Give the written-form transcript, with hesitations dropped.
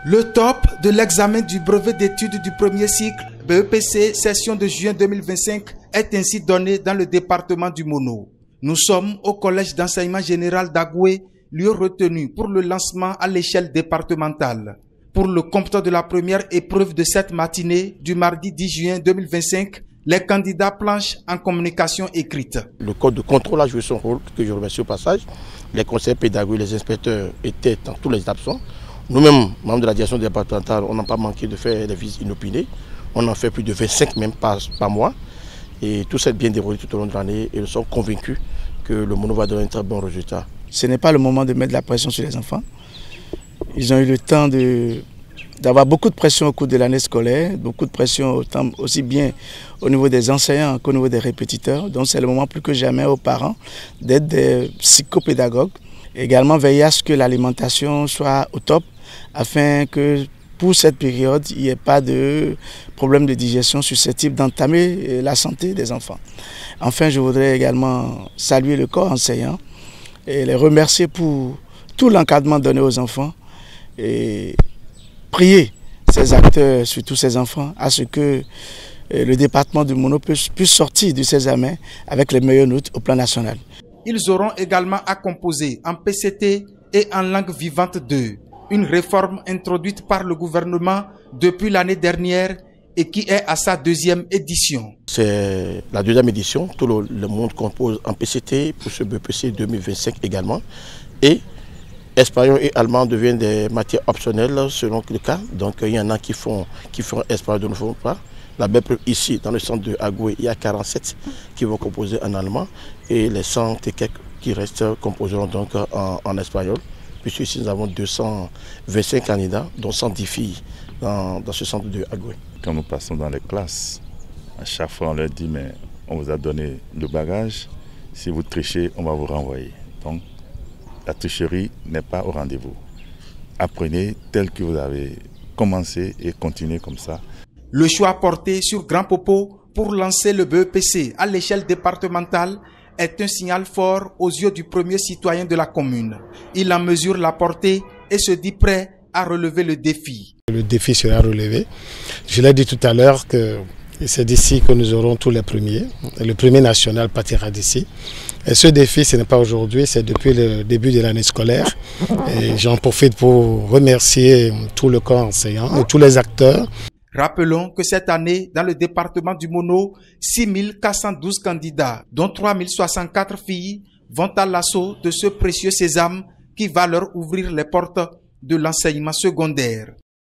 Le top de l'examen du brevet d'études du premier cycle BEPC session de juin 2025 est ainsi donné dans le département du Mono. Nous sommes au collège d'enseignement général d'Agoué, lieu retenu pour le lancement à l'échelle départementale. Pour le compte de la première épreuve de cette matinée du mardi 10 juin 2025, les candidats planchent en communication écrite. Le code de contrôle a joué son rôle, que je remercie au passage. Les conseillers pédagogiques, les inspecteurs étaient dans tous les absents. Nous-mêmes, membres de la direction départementale, on n'a pas manqué de faire des visites inopinées. On en fait plus de 25 même par mois. Et tout s'est bien déroulé tout au long de l'année et nous sommes convaincus que le Mono va donner un très bon résultat. Ce n'est pas le moment de mettre de la pression sur les enfants. Ils ont eu le temps d'avoir beaucoup de pression au cours de l'année scolaire, beaucoup de pression aussi bien au niveau des enseignants qu'au niveau des répétiteurs. Donc c'est le moment plus que jamais aux parents d'être des psychopédagogues. Également veiller à ce que l'alimentation soit au top afin que pour cette période, il n'y ait pas de problème de digestion susceptible d'entamer la santé des enfants. Enfin, je voudrais également saluer le corps enseignant et les remercier pour tout l'encadrement donné aux enfants et prier ces acteurs, surtout ces enfants, à ce que le département du Mono puisse sortir de ces examens avec les meilleures notes au plan national. Ils auront également à composer en PCT et en langue vivante 2, une réforme introduite par le gouvernement depuis l'année dernière et qui est à sa deuxième édition. C'est la deuxième édition, tout le monde compose en PCT pour ce BEPC 2025 également. Et espagnol et allemand deviennent des matières optionnelles selon le cas. Donc il y en a qui font espagnol, d'autres ne font pas. La BEPC ici, dans le centre de Agoué, il y a 47 qui vont composer en allemand et les 100 et quelques qui restent composeront donc en espagnol. Puisque ici nous avons 225 candidats, dont 110 filles dans ce centre de Agoué. Quand nous passons dans les classes, à chaque fois on leur dit mais on vous a donné le bagage, si vous trichez, on va vous renvoyer. Donc la tricherie n'est pas au rendez-vous. Apprenez tel que vous avez commencé et continuez comme ça. Le choix porté sur Grand Popo pour lancer le BEPC à l'échelle départementale est un signal fort aux yeux du premier citoyen de la commune. Il en mesure la portée et se dit prêt à relever le défi. Le défi sera relevé. Je l'ai dit tout à l'heure que c'est d'ici que nous aurons tous les premiers. Le premier national partira d'ici. Et ce défi, ce n'est pas aujourd'hui, c'est depuis le début de l'année scolaire. Et j'en profite pour remercier tout le corps enseignant et tous les acteurs. Rappelons que cette année, dans le département du Mono, 6 412 candidats, dont 3 064 filles, vont à l'assaut de ce précieux sésame qui va leur ouvrir les portes de l'enseignement secondaire.